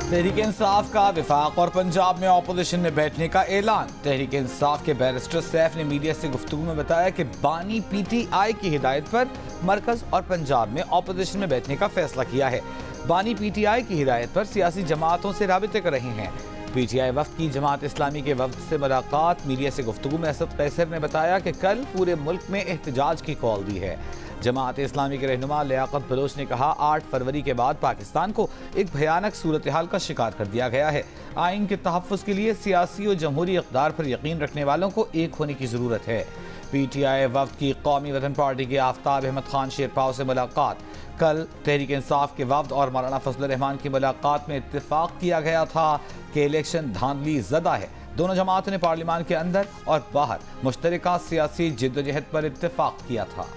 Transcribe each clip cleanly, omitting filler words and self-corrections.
तहरीक इंसाफ का वफाक और पंजाब में ऑपोजिशन में बैठने का ऐलान। तहरीक इंसाफ के बैरिस्टर सैफ ने मीडिया से गुफ्तगू में बताया कि बानी पीटीआई की हिदायत पर मरकज और पंजाब में ऑपोजिशन में बैठने का फैसला किया है। बानी पीटीआई की हिदायत पर सियासी जमातों से राबिते कर रहे हैं। पीटीआई वफ्द की जमात इस्लामी के वफ्द से मुलाकात। मीडिया से गुफ्तगू में असद कैसर ने बताया कि कल पूरे मुल्क में एहतजाज की कॉल दी है। जमात इस्लामी के रहनुमा लियाकत बलोच ने कहा 8 फरवरी के बाद पाकिस्तान को एक भयानक सूरत हाल का शिकार कर दिया गया है। आइन के तहफ़्फ़ुज़ के लिए सियासी और जमहूरी इक़्तिदार पर यकीन रखने वालों को एक होने की ज़रूरत है। पीटीआई वफ्द की कौमी वतन पार्टी के आफ्ताब अहमद खान शेरपाव से मुलाकात। कल तहरीक इंसाफ के वफ्द और मौलाना फजलुर रहमान की मुलाकात में इत्तेफाक किया गया था कि इलेक्शन धांधली ज़दा है। दोनों जमातों ने पार्लियामान के अंदर और बाहर मुश्तरका सियासी जिद्दोजहद पर इत्तेफाक किया था।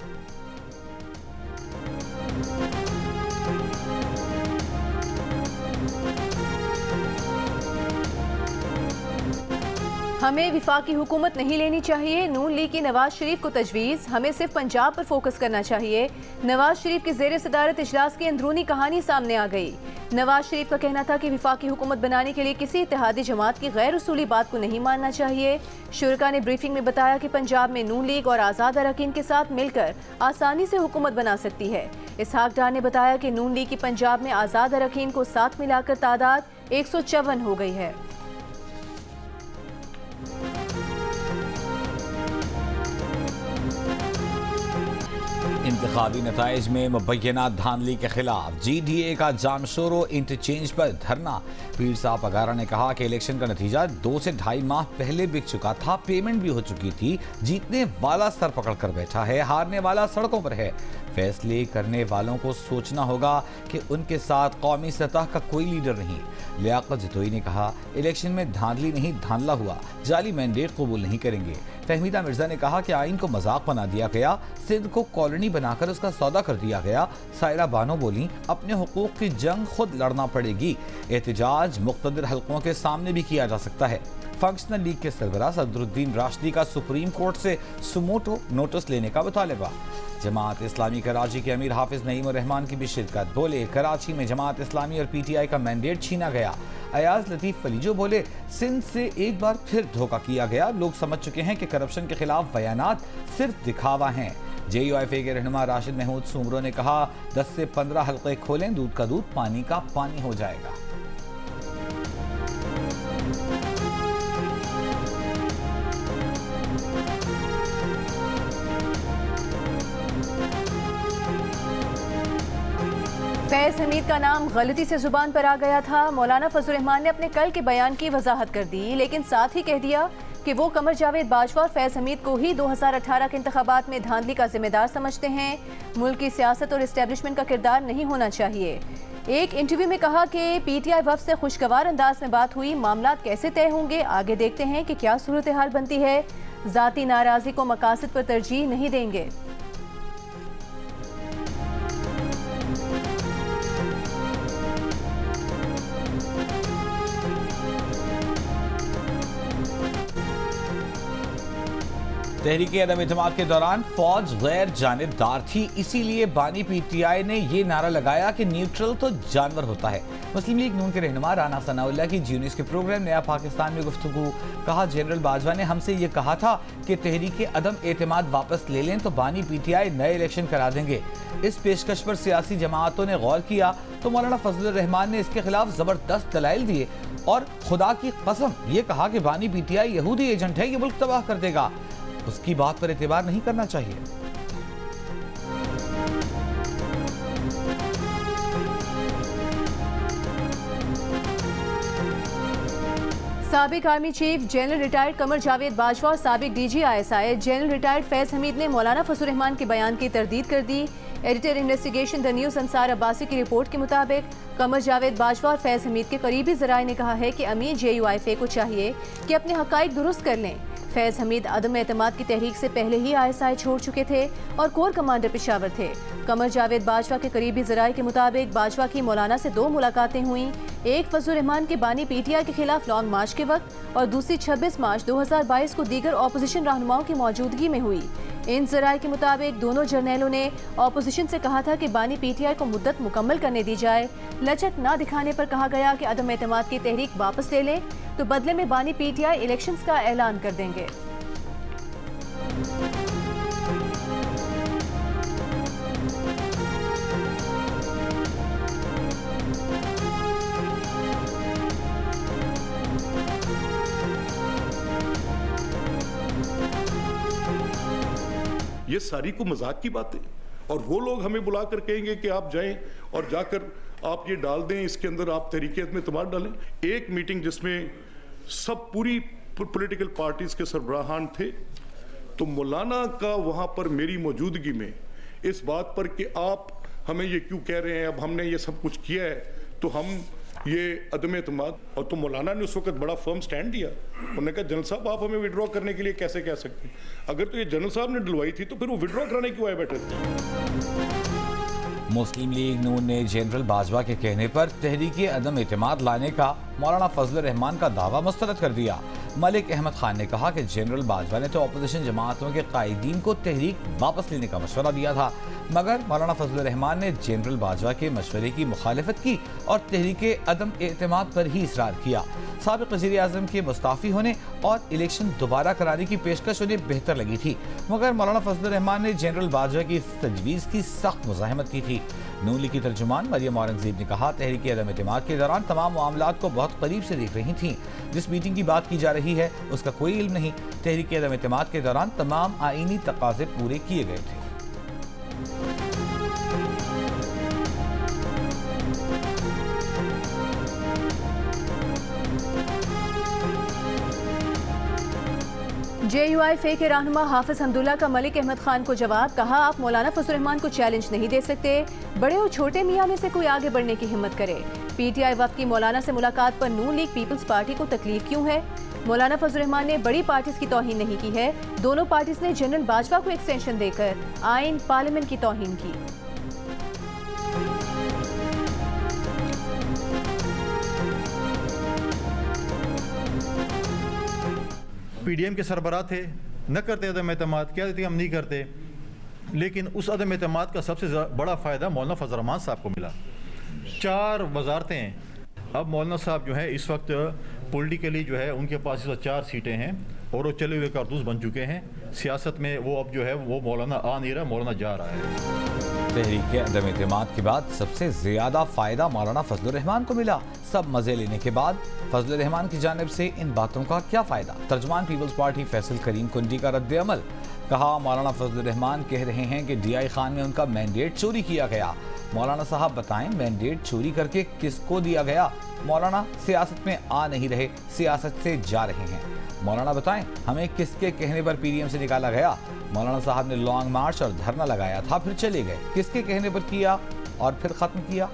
हमें विफाकी हुकूमत नहीं लेनी चाहिए। नून लीग की नवाज शरीफ को तजवीज़। हमें सिर्फ पंजाब पर फोकस करना चाहिए। नवाज शरीफ की ज़ेर सदारत इजलास की अंदरूनी कहानी सामने आ गई। नवाज शरीफ का कहना था कि विफाकी हुकूमत बनाने के लिए किसी इत्तेहादी जमात की गैर उसूली बात को नहीं मानना चाहिए। शुरका ने ब्रीफिंग में बताया कि पंजाब में नून लीग और आज़ाद अरकान के साथ मिलकर आसानी से हुकूमत बना सकती है। इसहाक डार ने बताया कि नून लीग की पंजाब में आज़ाद अरकान को साथ मिलाकर तादाद 154 हो गई है। इंतखाबी नताइज में मुबैना धांधली के खिलाफ GDA का जामशोरो इंटरचेंज पर धरना। पीर साहब अगारा ने कहा कि इलेक्शन का नतीजा 2 से 2.5 माह पहले बिक चुका था, पेमेंट भी हो चुकी थी। जीतने वाला सर पकड़ कर बैठा है, हारने वाला सड़कों पर है। फैसले करने वालों को सोचना होगा कि उनके साथ कौमी सतह का कोई लीडर नहीं। लियाकत जतोई ने कहा इलेक्शन में धांधली नहीं धांधला हुआ, जाली मैंडेट कबूल नहीं करेंगे। फहमीदा मिर्जा ने कहा कि आइन को मजाक बना दिया गया, सिंध को कॉलोनी बनाकर उसका सौदा कर दिया गया। सायरा बानो बोली अपने हुकूक की जंग खुद लड़ना पड़ेगी। एहतजाज मुख्तलिफ हलकों के सामने भी किया जा सकता है। फंक्शनल लीग के सरबराह सदरुद्दीन राशिदी का सुप्रीम कोर्ट से सुमोटो नोटिस लेने का मुतालबा। जमात इस्लामी कराची के अमीर हाफिज नईम उर रहमान की भी शिरकत। बोले कराची में जमात इस्लामी और PTI का मैंडेट छीना गया। अयाज लतीफ़ फलीजो बोले सिंध से एक बार फिर धोखा किया गया। लोग समझ चुके हैं कि करप्शन के खिलाफ बयानात सिर्फ दिखावा हैं। JUIFA के रहनुमा राशिद महमूद सुमरो ने कहा 10 से 15 हल्के खोलें, दूध का दूध पानी का पानी हो जाएगा। फैज़ हमीद का नाम गलती से जुबान पर आ गया था। मौलाना फजलुर रहमान ने अपने कल के बयान की वजाहत कर दी, लेकिन साथ ही कह दिया कि वो कमर जावेद बाजवा और फैज़ हमीद को ही 2018 के इंतखाबात में धांधली का जिम्मेदार समझते हैं। मुल्क की सियासत और इस्टेब्लिशमेंट का किरदार नहीं होना चाहिए। एक इंटरव्यू में कहा कि PTI वफ्द से खुशगवार अंदाज में बात हुई, मामला कैसे तय होंगे आगे देखते हैं कि क्या सूरत हाल बनती है। जाती नाराज़गी को मकासद पर तरजीह नहीं देंगे। तहरीक अदम इत्तेमाद के दौरान फौज गैर जानिबदार थी, इसीलिए बानी PTI ने ये नारा लगाया कि न्यूट्रल तो जानवर होता है। मुस्लिम लीग नून के रहनुमा राना सनाउल्लाह की जी न्यूज़ के प्रोग्राम नया पाकिस्तान में गुफ्तगू। कहा जनरल बाजवा ने हमसे ये कहा था कि तहरीक अदम एतमाद वापस ले लें तो बानी PTI नए इलेक्शन करा देंगे। इस पेशकश पर सियासी जमातों ने गौर किया तो मौलाना फजलुर रहमान ने इसके खिलाफ जबरदस्त दलाइल दिए और खुदा की कसम ये कहा कि बानी PTI यहूदी एजेंट है, ये मुल्क तबाह कर देगा। उसकी बात पर एतबार नहीं करना चाहिए। साबिक army chief general retired Qamar Javed Bajwa और साबिक DG ISI general retired Faiz Hameed ने मौलाना फजलुर रहमान के बयान की तरदीद कर दी। Editor investigation The News Ansar Abbasi की रिपोर्ट के मुताबिक कमर जावेद बाजवा और फैज़ हमीद के करीबी ज़राए ने कहा है कि अमीर JUIFA को चाहिए कि अपने हक़ाइक़ दुरुस्त कर लें। फैज़ हमीद अदम एतमाद की तहरीक से पहले ही ISI छोड़ चुके थे और कोर कमांडर पेशावर थे। कमर जावेद बाजवा के करीबी ज़राए के मुताबिक बाजवा की मौलाना से 2 मुलाकातें हुईं। एक फजलुर रहमान के बानी PTI के खिलाफ लॉन्ग मार्च के वक्त और दूसरी 26 मार्च 2022 को दीगर ऑपोजिशन रहनुमाओं की मौजूदगी में हुई। इन जराये के मुताबिक दोनों जर्नैलों ने ऑपोजिशन से कहा था कि बानी पीटीआई को मुद्दत मुकम्मल करने दी जाए। लचक ना दिखाने पर कहा गया कि अदम एतमाद की तहरीक वापस ले लें तो बदले में बानी पीटीआई इलेक्शंस का ऐलान कर देंगे। ये सारी को मजाक की बातें, और वो लोग हमें बुला कर कहेंगे कि आप जाएं और जाकर आप ये डाल दें, इसके अंदर आप तहरीक में तमाम डालें। एक मीटिंग जिसमें सब पूरी पॉलिटिकल पार्टीज के सरबराहान थे, तो मौलाना का वहाँ पर मेरी मौजूदगी में इस बात पर कि आप हमें ये क्यों कह रहे हैं, अब हमने ये सब कुछ किया है तो हम ये अदम एतमाद, और तो मौलाना ने उस वक्त बड़ा फर्म स्टैंड दिया। उन्होंने कहा जनरल साहब आप हमें विड्रॉ करने के लिए कैसे कह सकते हैं, अगर तो ये जनरल साहब ने डलवाई थी तो फिर वो विड्रॉ कराने क्यों आए बैठे थे। मुस्लिम लीग नून ने जनरल बाजवा के कहने पर तहरीक अदम एतमाद लाने का मौलाना फजल रहमान का दावा मुस्तरद कर दिया। मलिक अहमद खान ने कहा कि जनरल बाजवा ने तो अपोजिशन जमातों के कायदीन को तहरीक वापस लेने का मशवरा दिया था, मगर मौलाना फजल रहमान ने जनरल बाजवा के मशवरे की मुखालिफत की और तहरीक अदम एतमाद पर ही इसरार किया। साबिक वज़ीर आज़म के मुस्ताफ़ी होने और इलेक्शन दोबारा कराने की पेशकश उन्हें बेहतर लगी थी, मगर मौलाना फजल रहमान ने जनरल बाजवा की इस तजवीज़ की सख्त मुज़ाहमत की थी। नून लीग की तर्जुमान मरियम औरंगज़ेब ने कहा तहरीक अदम एतमाद के दौरान तमाम मामलात को बहुत करीब से देख रही थीं। जिस मीटिंग की बात की जा रही है उसका कोई इल्म नहीं। तहरीक अदम एतमाद के दौरान तमाम आईनी तकाज़े पूरे किए गए थे। JUIF के रहनुमा हाफिज हमदुल्ला का मलिक अहमद खान को जवाब, कहा आप मौलाना फजल रहमान को चैलेंज नहीं दे सकते, बड़े और छोटे मियाँ में से कोई आगे बढ़ने की हिम्मत करे। PTI वफ़द की मौलाना से मुलाकात पर नून लीग पीपल्स पार्टी को तकलीफ क्यों है? मौलाना फजल रहमान ने बड़ी पार्टीज की तौहीन नहीं की है, दोनों पार्टीज ने जनरल बाजवा को एक्सटेंशन देकर आइन पार्लियामेंट की तौहीन की। PDM के सरबराह थे, न करते अदम एतमाद, क्या देते हम नहीं करते, लेकिन उस अदम एतमाद का सबसे बड़ा फ़ायदा मौलाना फजल रहमान साहब को मिला। 4 वजारतें अब मौलाना साहब जो है इस वक्त पॉलिटिकली जो है उनके पास इस वक्त 4 सीटें हैं और वो चले हुए कारतूस बन चुके हैं। सियासत में वो अब जो है वो मौलाना आ नहीं रहा, मौलाना जा रहा है। तहरीक अदम एतमाद के बाद सबसे ज्यादा फायदा मौलाना फजल रहमान को मिला। सब मजे लेने के बाद फजल रहमान की जानिब से इन बातों का क्या फायदा? तर्जुमान पीपल्स पार्टी फैसल करीम कुंडी का रद्द अमल, कहा मौलाना फजल रहमान कह रहे हैं कि DI खान में उनका मैंडेट चोरी किया गया। मौलाना साहब बताएं मैंडेट चोरी करके किसको दिया गया? मौलाना सियासत में आ नहीं रहे, सियासत से जा रहे हैं। मौलाना बताएं हमें किसके कहने पर PDM से निकाला गया? मौलाना साहब ने लॉन्ग मार्च और धरना लगाया था, फिर चले गए, किसके कहने पर किया और फिर खत्म किया?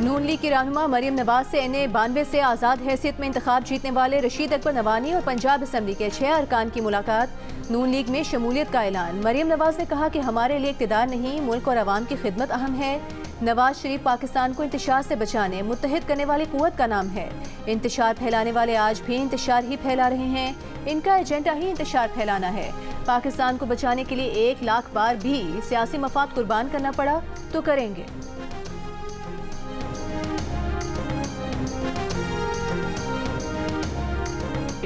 नून लीग की रहनुमा मरियम नवाज से NA-92 से आज़ाद हैसियत में इंतखाब जीतने वाले रशीद अकबर नवानी और पंजाब असम्बली के 6 अरकान की मुलाकात, नून लीग में शमूलियत का ऐलान। मरियम नवाज ने कहा कि हमारे लिए इक़्तिदार नहीं, मुल्क और अवाम की खिदमत अहम है। नवाज शरीफ पाकिस्तान को इंतशार से बचाने, मुत्तहिद करने वाली कुव्वत का नाम है। इंतशार फैलाने वाले आज भी इंतशार ही फैला रहे हैं, इनका एजेंडा ही इंतशार फैलाना है। पाकिस्तान को बचाने के लिए 1 लाख बार भी सियासी मफाद कुर्बान करना पड़ा तो करेंगे।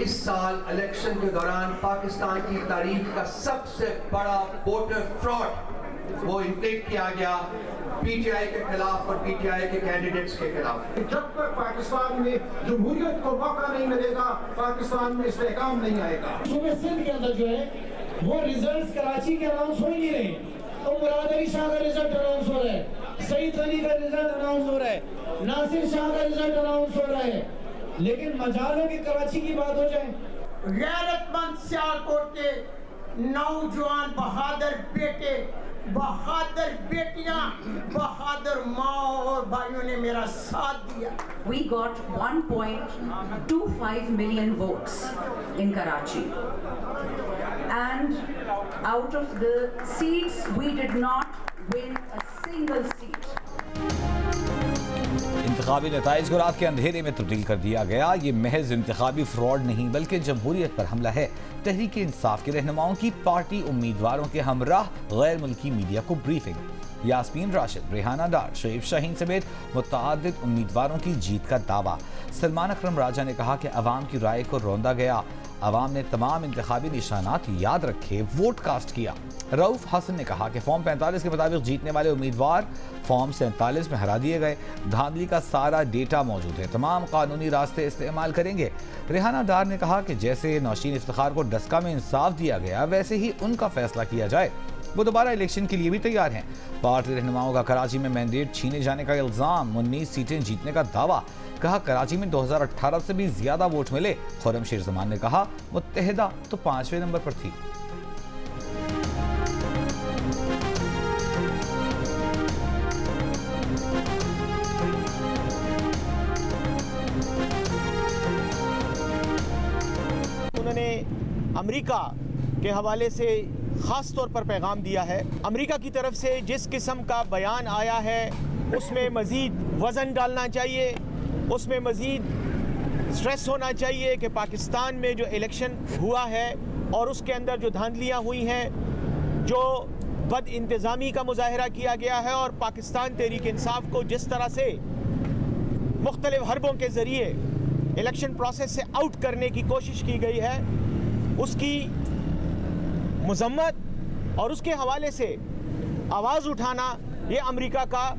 इस साल इलेक्शन के दौरान पाकिस्तान की तारीख का सबसे बड़ा वोटर फ्रॉड वो इंटेक किया गया PTI के खिलाफ और PTI के कैंडिडेट्स के खिलाफ। जब तक पाकिस्तान में जमहूरियत को मौका नहीं मिलेगा, पाकिस्तान में इस्तेहकाम नहीं आएगा। सूबे सिंध के अंदर जो है वो रिजल्ट्स कराची के अनाउंस हो ही नहीं रहे, तो मुराद अली शाह का रिजल्ट अनाउंस हो रहा है, सईद अली का रिजल्ट अनाउंस हो रहा है, नासिर शाह का रिजल्ट अनाउंस हो रहा है, लेकिन मजालों की कराची की बात हो जाए। गैरतमंद सियालकोट के नौजवान बहादुर बेटे, बहादुर बेटियां, बहादुर माँ और भाइयों ने मेरा साथ दिया। We got 1.25 million votes in Karachi, and out of the seats we did not win a single seat. इंतखाबी नताइज को रात के अंधेरे में तब्दील कर दिया गया। ये महज इंतखाबी फ्रॉड नहीं बल्कि जमहूरियत पर हमला है। तहरीक इंसाफ के रहनुमाओं की पार्टी उम्मीदवारों के हमराह गैर मुल्की मीडिया को ब्रीफिंग। यास्मीन राशिद, रेहाना डार, शोएब शाहीन समेत मुतअद्दिद उम्मीदवारों की जीत का दावा। सलमान अकरम राजा ने कहा कि अवाम की राय को रौंदा गया। अवाम ने तमाम इंतखाबी निशानात याद रखे, वोट कास्ट किया। रऊफ हसन ने कहा कि फॉर्म 45 के मुताबिक जीतने वाले उम्मीदवार फॉर्म 47 में हरा दिए गए। धांधली का सारा डेटा मौजूद है, तमाम कानूनी रास्ते इस्तेमाल करेंगे। रेहाना डार ने कहा कि जैसे नौशीन इफ्तिखार को डस्का में इंसाफ दिया गया वैसे ही उनका फैसला किया जाए। वो दोबारा इलेक्शन के लिए भी तैयार हैं। पार्टी रहनुमाओं का कराची में मैंडेट छीने जाने का इल्जाम, 19 सीटें जीतने का दावा। कहा कराची में 2018 से भी ज्यादा वोट मिले। खुर्रम शेर जमान ने कहा मुत्तहिदा तो 5वें नंबर पर थी। उन्होंने अमेरिका के हवाले से ख़ास तौर पर पैगाम दिया है। अमेरिका की तरफ से जिस किस्म का बयान आया है उसमें मज़ीद वज़न डालना चाहिए, उसमें मज़ीद स्ट्रेस होना चाहिए कि पाकिस्तान में जो इलेक्शन हुआ है और उसके अंदर जो धांधलियाँ हुई हैं, जो बद इंतज़ामी का मुजाहरा किया गया है और पाकिस्तान तहरीक इंसाफ को जिस तरह से मुख्तलिफ हरबों के ज़रिए इलेक्शन प्रोसेस से आउट करने की कोशिश की गई है, उसकी मजम्मत और उसके हवाले से आवाज़ उठाना ये अमेरिका का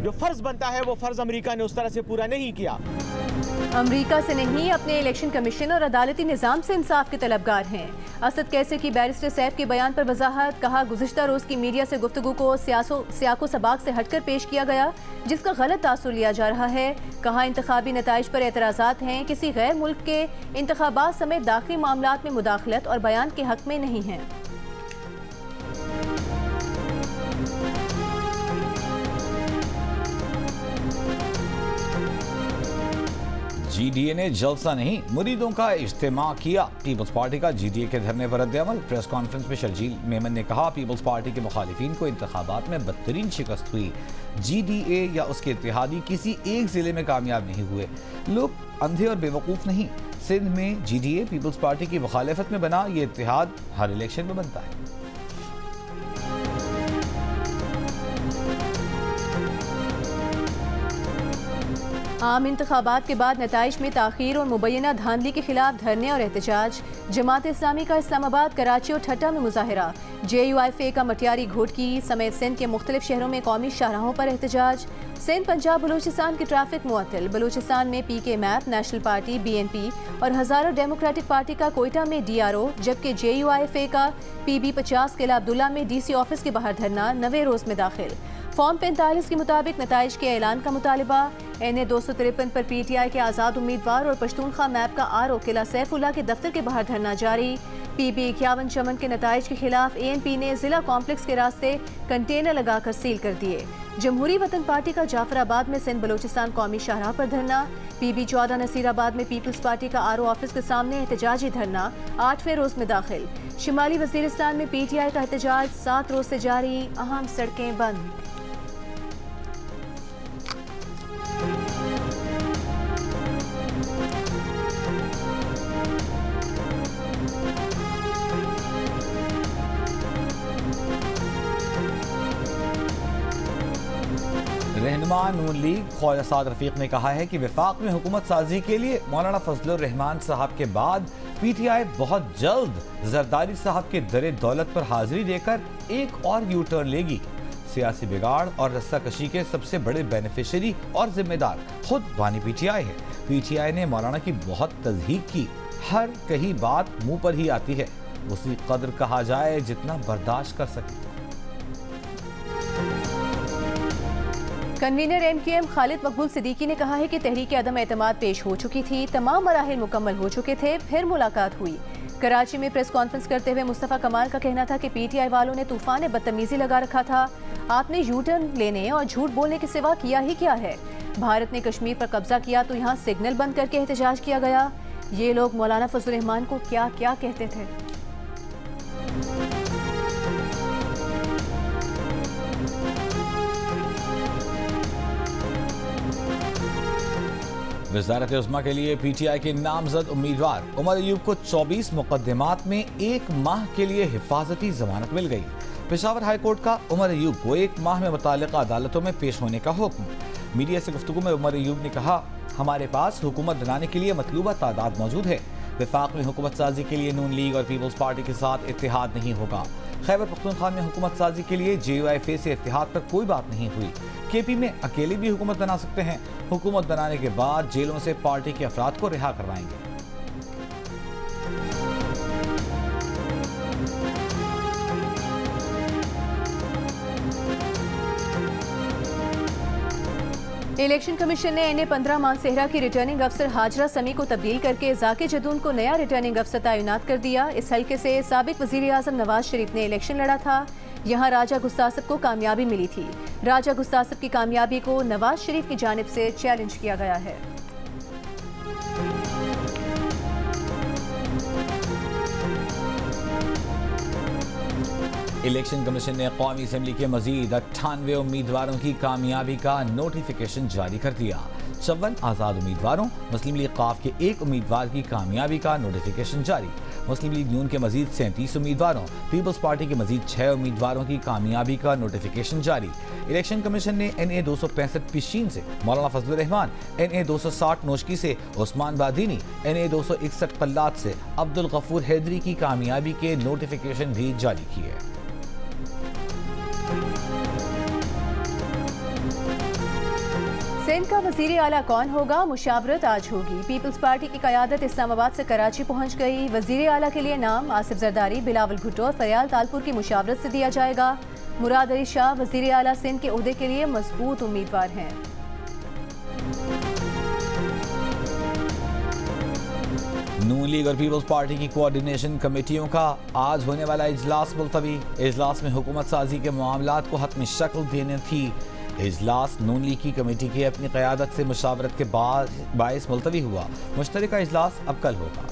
जो फ़र्ज़ बनता है वो फ़र्ज़ अमेरिका ने उस तरह से पूरा नहीं किया। अमेरिका से नहीं, अपने इलेक्शन कमीशन और अदालती निज़ाम से इंसाफ के तलबगार हैं। असद कैसर की बैरिस्टर सैफ के बयान पर वजाहत। कहा गुज़िश्ता रोज़ की मीडिया से गुफ्तगू को सियाको सबाक से हटकर पेश किया गया जिसका गलत तासुर लिया जा रहा है। कहा इंतखाबी नताइज पर एतराज़ात हैं, किसी गैर मुल्क के इंतखाबात समेत दाखिली मामलात में मुदाखलत और बयान के हक में नहीं है। जीडीए ने जलसा नहीं मुरीदों का इज्तिमा किया। पीपल्स पार्टी का जीडीए के धरने पर रद्द-ए-अमल। प्रेस कॉन्फ्रेंस में शर्जील मेमन ने कहा पीपल्स पार्टी के मुखालिफिन को इंतखाबात में बदतरीन शिकस्त हुई। जीडीए या उसके इत्तेहादी किसी एक जिले में कामयाब नहीं हुए। लोग अंधे और बेवकूफ़ नहीं। सिंध में जीडीए पीपल्स पार्टी की मुखालिफत में बना, ये इत्तेहाद हर इलेक्शन में बनता है। आम इंतखाबात के बाद नताइज में ताख़ीर और मुबैना धांधली के खिलाफ धरने और एहतजाज। जमात इस्लामी का इस्लामाबाद, कराची और ठट्टा में मुजाहरा। JUIFA का मटियारी घोटकी समेत सिंध के मुख्तलिफ शहरों में कौमी शाहराहों पर एहतजाज। सिंध पंजाब बलूचिस्तान की ट्रैफिक मुअत्तल। बलूचिस्तान में PK map, national party BNP और हज़ारों डेमोक्रेटिक पार्टी का कोयटा में DRO, जबकि JUIFA का PB 50 किला अब्दुल्ला में DC ऑफिस के बाहर धरना 9वें रोज़ में दाखिल। फॉर्म 45 के मुताबिक नताइज के ऐलान का मुतालबा। NA 253 पर PTI के आज़ाद उम्मीदवार और पश्तूनख्वा मैप का RO किला सैफुल्ला के दफ्तर के बाहर धरना जारी। PB 51 चमन के नताइज के खिलाफ ANP ने जिला कॉम्प्लेक्स के रास्ते कंटेनर लगाकर सील कर दिए। जमहूरी वतन पार्टी का जाफराबाद में सिंध बलूचिस्तान कौमी शाहराह पर धरना। PB 14 नसीराबाद में पीपल्स पार्टी का RO ऑफिस के सामने एहतजाजी धरना 8वें रोज में दाखिल। शिमाली वजीरिस्तान में PTI का एहतजाज 7 रोज से जारी, अहम सड़कें बंद। रहनुमा नून लीग ख्वाजा साद रफीक ने कहा है कि विफाक में हुकूमत साजी के लिए मौलाना फजलुर रहमान साहब के बाद PTI बहुत जल्द जरदारी साहब के दरे दौलत पर हाजिरी देकर एक और यू टर्न लेगी। सियासी बिगाड़ और रस्साकशी के सबसे बड़े बेनिफिशियरी और जिम्मेदार खुद बानी PTI है। PTI ने मौलाना की बहुत तज़हीक की। हर कही बात मुंह पर ही आती है, उसी कदर कहा जाए जितना बर्दाश्त कर सके। कन्वीनर MKM खालिद मकबूल सिद्दीकी ने कहा है कि तहरीक अदम एतमाद पेश हो चुकी थी, तमाम मराहिल मुकम्मल हो चुके थे, फिर मुलाकात हुई। कराची में प्रेस कॉन्फ्रेंस करते हुए मुस्तफ़ा कमाल का कहना था कि PTI वालों ने तूफान बदतमीजी लगा रखा था। आपने यू टर्न लेने और झूठ बोलने के सिवा किया ही क्या है। भारत ने कश्मीर पर कब्जा किया तो यहाँ सिग्नल बंद करके एहतजाज किया गया। ये लोग मौलाना फजलुर रहमान को क्या क्या कहते थे। वज़ारत उज़्मा के लिए PTI के नामजद उम्मीदवार उमर अयूब को 24 मुकदमात में 1 माह के लिए हिफाजती जमानत मिल गई। पेशावर हाई कोर्ट का उमर अयूब को 1 माह में मुताल्लिका अदालतों में पेश होने का हुक्म। मीडिया से गुफ्तगू में उमर अयूब ने कहा, हमारे पास हुकूमत बनाने के लिए मतलूबा तादाद मौजूद है। वफाक में हुकूमत साजी के लिए नून लीग और पीपल्स पार्टी के साथ इत्तेहाद नहीं होगा। खैबर पख्तूनख्वा में हुकूमत साजी के लिए JUIF से इत्तेहाद पर कोई बात नहीं हुई। KP में अकेले भी हुकूमत बना सकते हैं। हुकूमत बनाने के बाद जेलों से पार्टी के अफराद को रिहा करवाएंगे। इलेक्शन कमीशन ने NA 15 मानसेहरा की रिटर्निंग अफसर हाजरा समी को तब्दील करके जाकिर जदून को नया रिटर्निंग अफसर तैनात कर दिया। इस हल्के से साबिक वजीर आजम नवाज शरीफ ने इलेक्शन लड़ा था। यहां राजा गुस्तासब को कामयाबी मिली थी। राजा गुस्तासब की कामयाबी को नवाज शरीफ की जानिब से चैलेंज किया गया है। इलेक्शन कमीशन ने कौमी असेंबली के मजीद 98 उम्मीदवारों की कामयाबी का नोटिफिकेशन जारी कर दिया। 54 आज़ाद उम्मीदवारों, मुस्लिम लीग काफ के 1 उम्मीदवार की कामयाबी का नोटिफिकेशन जारी। मुस्लिम लीग नून के मजीद 37 उम्मीदवारों, पीपल्स पार्टी के मजीद 6 उम्मीदवारों की कामयाबी का नोटिफिकेशन जारी। इलेक्शन कमीशन ने NA 265 पिशीन से मौलाना फजलुर रहमान, NA 260 नोशकी से उस्मान बादीनी, NA 261 कल्लात से अब्दुल गफूर हैदरी की कामयाबी के नोटिफिकेशन भी जारी किए। सिंध का वजीर आला कौन होगा? मुशावरत आज होगी। पीपल्स पार्टी की क़यादत इस्लामाबाद से कराची पहुंच गई। वजीर आला के लिए नाम आसिफ जरदारी, बिलावल भुट्टो और फरियाल तालपुर की मुशावरत से दिया जाएगा। मुराद अली शाह वजीर आला सिंध के ओहदे के लिए मजबूत उम्मीदवार हैं। नून लीग और पीपल्स पार्टी की कोऑर्डिनेशन कमेटियों का आज होने वाला इजलास मुलतवी। इजलास में हुकूमत साजी के मामलात को हतमी शक्ल देने थी। इजलास नून लीग की कमेटी की अपनी क़यादत से मुशावरत के बाद बाइस मुलतवी हुआ। मुश्तरका इजलास अब कल होगा।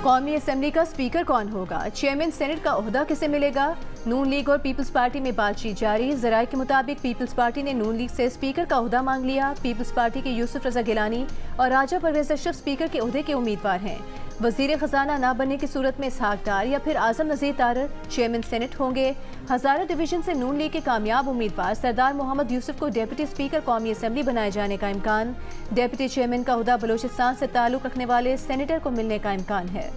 कौमी असेंबली का स्पीकर कौन होगा? चेयरमैन सेनेट का ओहदा किसे मिलेगा? नून लीग और पीपल्स पार्टी में बातचीत जारी। ज़राए के मुताबिक पीपल्स पार्टी ने नून लीग से स्पीकर का ओहदा मांग लिया। पीपल्स पार्टी के यूसुफ रजा गिलानी और राजा परवेज अशरफ स्पीकर के ओहदे के उम्मीदवार हैं। वजीर खजाना ना बनने की सूरत में इसहाक डार या फिर आजम नज़ीर तारर चेयरमैन सेनेट होंगे। हज़ारा डिवीजन से नून लीग के कामयाब उम्मीदवार सरदार मोहम्मद यूसुफ को डेप्यूटी स्पीकर कौमी असेंबली बनाए जाने का इम्कान। डेप्यूटी चेयरमैन का ओहदा बलोचिस्तान से ताल्लुक़ रखने वाले सेनेटर को मिलने का इम्कान है।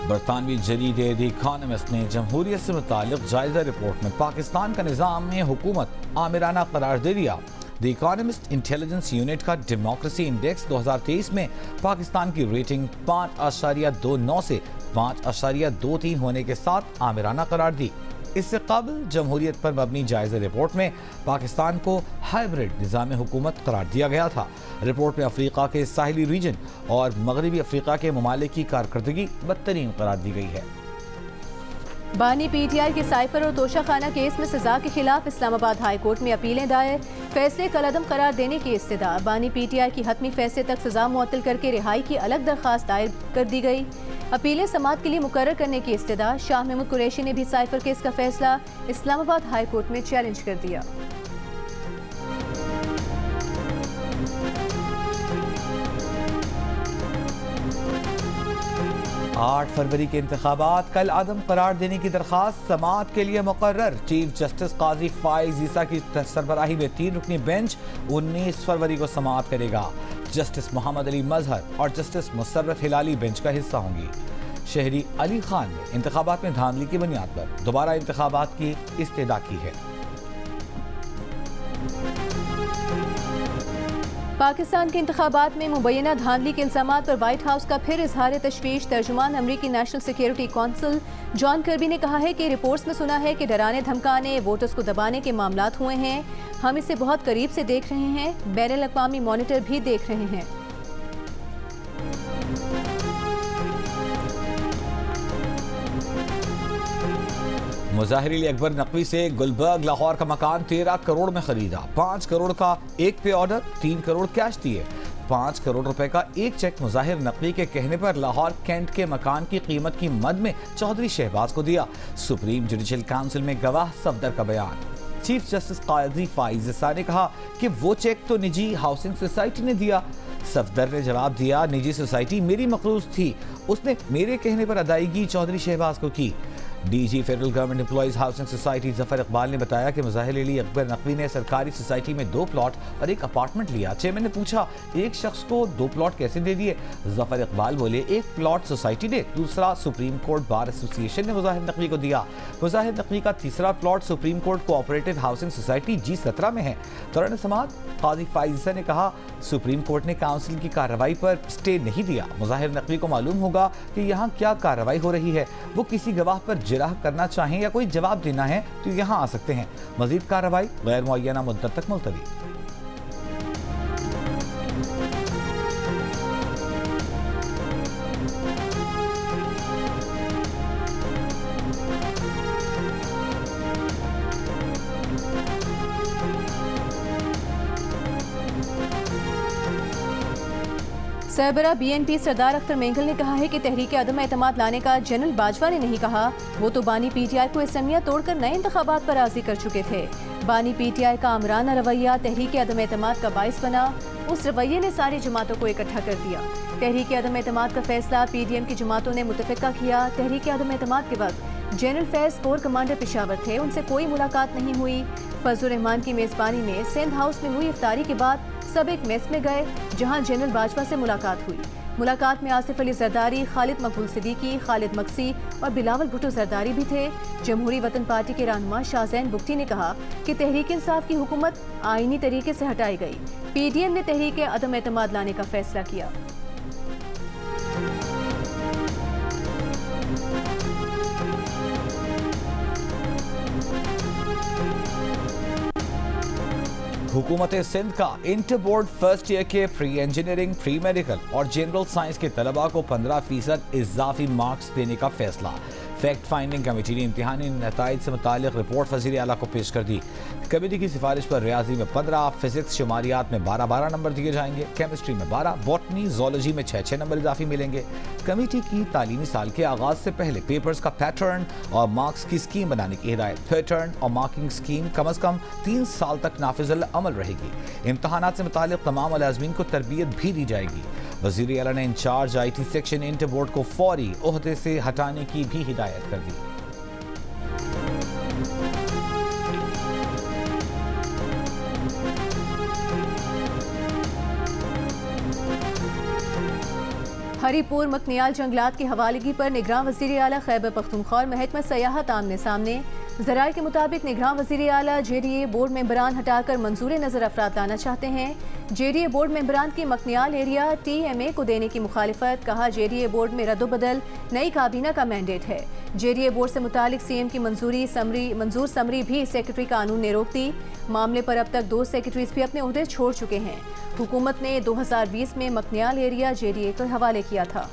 बरतानवी जरीदे द इकॉनमिस्ट ने जमहूरियत से मुताल्लिक़ जायजा रिपोर्ट में पाकिस्तान का निज़ाम में हुकूमत आमिराना करार दे दिया। द इकॉनमिस्ट इंटेलिजेंस यूनिट का डेमोक्रेसी इंडेक्स 2023 में पाकिस्तान की रेटिंग 5.29 से 5.23 होने के साथ आमिराना करार दी। इससे कबल जमहूरियत पर मबनी जायजा रिपोर्ट में पाकिस्तान को हाइब्रिड निज़ाम हुकूमत करार दिया गया था। रिपोर्ट में अफ्रीका के साहिली रीजन और मगरबी अफ्रीका के ममालिक की कारकर्दगी बदतरीन करार दी गई है। बानी PTI के साइफर और तोशा खाना केस में सजा के खिलाफ इस्लामाबाद हाई कोर्ट में अपीलें दायर। फैसले कलअदम करार देने की इस्तदा। बानी PTI की हतमी फैसले तक सजा मुअत्तल करके रिहाई की अलग दरख्वास्त दायर कर दी गई। अपीलें समाअत के लिए मुकर्रर करने की इस्तदा। शाह महमूद कुरैशी ने भी साइफर केस का फैसला इस्लामाबाद हाई कोर्ट में चैलेंज कर दिया। 8 फरवरी के इंतखाबात कल अदम करार देने की दरख्वास्त समाअत के लिए मुकर्रर। चीफ जस्टिस काजी फाइज ईसा की सरबराही में 3 रुकनी बेंच 19 फरवरी को समाअत करेगा। जस्टिस मोहम्मद अली मजहर और जस्टिस मुसर्रत हिलाली बेंच का हिस्सा होंगी। शहरी अली खान ने इंतखाबात में धांधली की बुनियाद पर दोबारा इंतखाबात की इस्तेदा की है। पाकिस्तान के इंतखाबात में मुबैना धांधली के इल्जामात पर व्हाइट हाउस का फिर इजहार तशवीश। तर्जुमान अमरीकी national security council John Kirby ने कहा है कि रिपोर्ट्स में सुना है कि डराने धमकाने, वोटर्स को दबाने के मामलात हुए हैं। हम इसे बहुत करीब से देख रहे हैं। बैनुल अक़वामी मॉनिटर भी देख रहे हैं। मुजाहिर अकबर नकवी से गुलबर्ग लाहौर का मकान 13 करोड़ में खरीदा। 5 करोड़ का एक पे ऑर्डर, 3 करोड़ कैश दिए। 5 करोड़ रुपए का एक चेक मुजाहिर नकवी के कहने पर लाहौर कैंट के मकान की कीमत की मद में चौधरी शहबाज को दिया। सुप्रीम जुडिशल काउंसिल में गवाह सफदर का बयान। चीफ जस्टिस काजी फाइज ईसा ने कहा कि वो चेक तो निजी हाउसिंग सोसाइटी ने दिया। सफदर ने जवाब दिया, निजी सोसाइटी मेरी मकरूज थी, उसने मेरे कहने पर अदायगी चौधरी शहबाज को की। DG federal government employees housing society Zafar Iqbal ने बताया कि मुजाहिर अली अकबर नकवी ने सरकारी सोसाइटी में 2 प्लॉट और एक अपार्टमेंट लिया। चेयरमैन ने पूछा, एक शख्स को 2 प्लॉट कैसे दे दिए? जफर इकबाल बोले, एक प्लॉट सोसाइटी ने, दूसरा सुप्रीम कोर्ट बार एसोसिएशन ने मुजाहिर नकवी को दिया। मुजाहिर नकवी का तीसरा plot supreme court cooperative housing society G17 में है। दौरान समाअत काजी फाइज़ ने कहा, सुप्रीम कोर्ट ने काउंसिल की कार्रवाई पर स्टे नहीं दिया। मुजाहिर नकवी को मालूम होगा कि यहाँ क्या कार्रवाई हो रही है। वो किसी गवाह पर जिरह करना चाहें या कोई जवाब देना है तो यहाँ आ सकते हैं। मजीद कार्रवाई गैर मुअय्यना मुद्दत तक मुलतवी। सरबरा BNP सरदार अख्तर मेंगल ने कहा है कि तहरीक अदम एतमाद लाने का जनरल बाजवा ने नहीं कहा। वो तो बानी PTI को असमिया तोड़कर नए इंतखाबात पर राजी कर चुके थे। बानी PTI का आमराना रवैया तहरीक अदम एतमाद का बाइस बना। उस रवैये ने सारी जमातों को इकट्ठा कर दिया। तहरीक अदम एतमाद का फैसला PDM की जमातों ने मुतफिका किया। तहरीक अदम एतमाद के वक्त general Faiz core commander Peshawar थे, उनसे कोई मुलाकात नहीं हुई। फजलुर रहमान की मेजबानी में सिंध हाउस में हुई इफ्तारी के बाद सब एक मेस में गए, जहां जनरल बाजवा से मुलाकात हुई। मुलाकात में आसिफ अली जरदारी, खालिद मकबूल सिद्दीकी, खालिद मक्सी और बिलावल भुट्टो जरदारी भी थे। जमहूरी वतन पार्टी के रहनुमा शाहजैन बुगटी ने कहा कि तहरीक इंसाफ की हुकूमत आईनी तरीके से हटाई गई। PDM ने तहरीक अदम एतमाद लाने का फैसला किया। हुकूमत सिंध का इंटर बोर्ड फर्स्ट ईयर के प्री इंजीनियरिंग, प्री मेडिकल और जनरल साइंस के तलबा को 15% इजाफी मार्क्स देने का फैसला। फैक्ट फाइंडिंग कमेटी ने इम्तिहानी नताइज से मुतालिक रिपोर्ट वज़ीर आला को पेश कर दी। कमेटी की सिफारिश पर रियाजी में 15, फिजिक्स शुमारियात में 12 नंबर दिए जाएंगे, केमिस्ट्री में 12, बॉटनी जोलॉजी में 6 नंबर इजाफी मिलेंगे। कमेटी की तालीमी साल के आगाज से पहले पेपर्स का पैटर्न और मार्क्स की स्कीम बनाने की हिदायत। पैटर्न और मार्किंग स्कीम कम अज कम 3 साल तक नाफिज़ुल अमल रहेगी। इम्तहानात से मुतालिक तमाम मुलाज़मीन को तरबियत भी दी जाएगी। वज़ीर आला ने incharge IT section inter board को फौरी ओहदे से हटाने की भी हिदायत कर दी। हरीपुर मकनियाल जंगलात की हवालगी पर निगरान वज़ीर आला खैबर पख्तूनख्वा और महकमा सयाहत आमने सामने। ज़राए के मुताबिक निगरान वज़ीर आला JDA बोर्ड मेंबरान हटाकर मंजूर नज़र अफराद लाना चाहते हैं। JDA बोर्ड मेंबरान की मकनियाल एरिया TMA को देने की मुखालिफत। कहा, JDA बोर्ड में रद्दोबदल नई काबीना का मैंडेट है। JDA बोर्ड से मुतालिक CM की मंजूर समरी भी सेक्रेटरी कानून ने रोक दी। मामले पर अब तक 2 सेक्रेटरीज भी अपने ओहदे छोड़ चुके हैं। हुकूमत ने 2020 में मकनियाल एरिया JDA के हवाले किया था।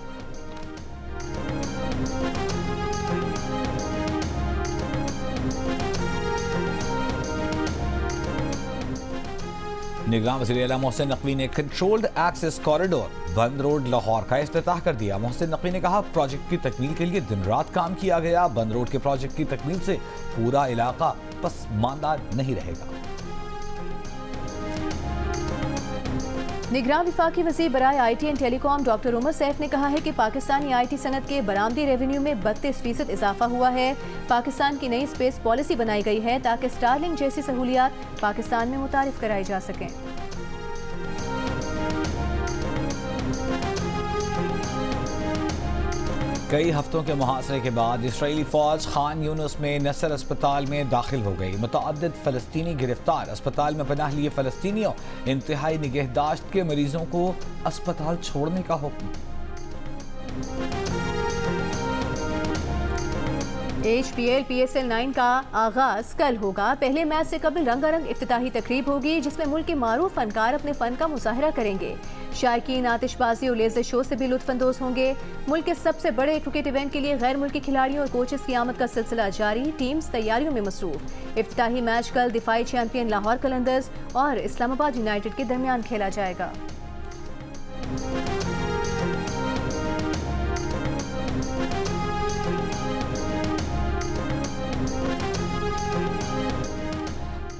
निगरान वज़ीर आला मोहसिन नकवी ने कंट्रोल्ड एक्सेस कॉरिडोर बंद रोड लाहौर का इफ्तिताह कर दिया। मोहसिन नकवी ने कहा, प्रोजेक्ट की तकमील के लिए दिन रात काम किया गया। बंद रोड के प्रोजेक्ट की तकमील से पूरा इलाका पसमानदा नहीं रहेगा। निगरान विफाकी वज़ीर बराए IT and telecom doctor Umar Saif ने कहा है कि पाकिस्तानी IT सनत के बरामदी रेवेन्यू में 32% इजाफा हुआ है। पाकिस्तान की नई स्पेस पॉलिसी बनाई गई है ताकि स्टारलिंक जैसी सहूलियात पाकिस्तान में मुतारिफ कराई जा सकें। कई हफ्तों के मुहासरे के बाद इसराइली फौज खान यूनुस में नसर अस्पताल में दाखिल हो गई। मुतअद्दिद फ़लस्तीनी गिरफ्तार। अस्पताल में पनाह लिए फ़लस्तीनियों। इंतहाई निगहदाश्त के मरीजों को अस्पताल छोड़ने का हुक्म। HPL PSL 9 का आगाज कल होगा। पहले मैच से कबल रंगारंग इफ्तिताही तकरीब होगी जिसमें मुल्क के मारूफ फनकार अपने फन का मुजाहरा करेंगे। शायकीन आतिशबाजी और लेजर शो से भी लुत्फानंदोज होंगे। मुल्क के सबसे बड़े क्रिकेट इवेंट के लिए गैर मुल्की खिलाड़ियों और कोचेस की आमद का सिलसिला जारी। टीम्स तैयारियों में मसरूफ। इफ्तिताही मैच कल दिफाई चैंपियन लाहौर कलंदर्स और इस्लामाबाद यूनाइटेड के दरमियान खेला जाएगा।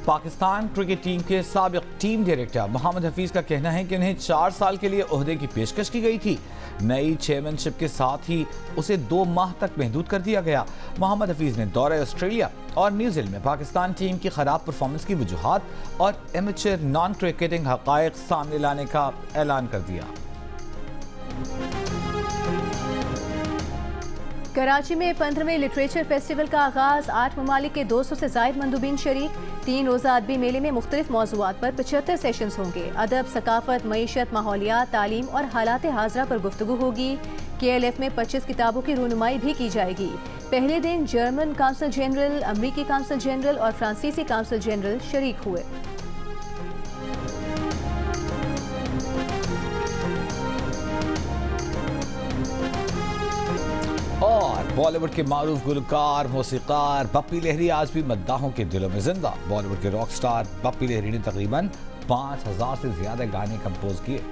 पाकिस्तान क्रिकेट टीम के साबिक टीम डायरेक्टर मोहम्मद हफीज का कहना है कि उन्हें 4 साल के लिए ओहदे की पेशकश की गई थी। नई चेयरमैनशिप के साथ ही उसे 2 माह तक महदूद कर दिया गया। मोहम्मद हफीज ने दौरे ऑस्ट्रेलिया और न्यूजीलैंड में पाकिस्तान टीम की खराब परफॉर्मेंस की वजूहात और एमेचर नॉन क्रिकेटिंग हकायक सामने लाने का ऐलान कर दिया। कराची में 15वें लिटरेचर फेस्टिवल का आगाज। 8 ममालिक के 200 से जायद मंदूबीन शरीक। 3 रोज़ा अदबी मेले में मुख्तलिफ मौज़ूआत पर 75 सेशंस होंगे। अदब, सकाफत, मईशत, माहौलियात, तालीम और हालात हाजरा पर गुफ्तगू होगी। KLF में 25 किताबों की रूनुमाई भी की जाएगी। पहले दिन जर्मन काउंसिल जनरल, अमरीकी काउंसिल जनरल और फ्रांसीसी काउंसिल जनरल शरीक हुए। और बॉलीवुड के मारूफ गुलकार मौसीकार बप्पी लहरी आज भी मद्दाहों के दिलों में जिंदा। बॉलीवुड के रॉक स्टार बप्पी लहरी ने तकरीबन 5000 से ज्यादा गाने कंपोज किए।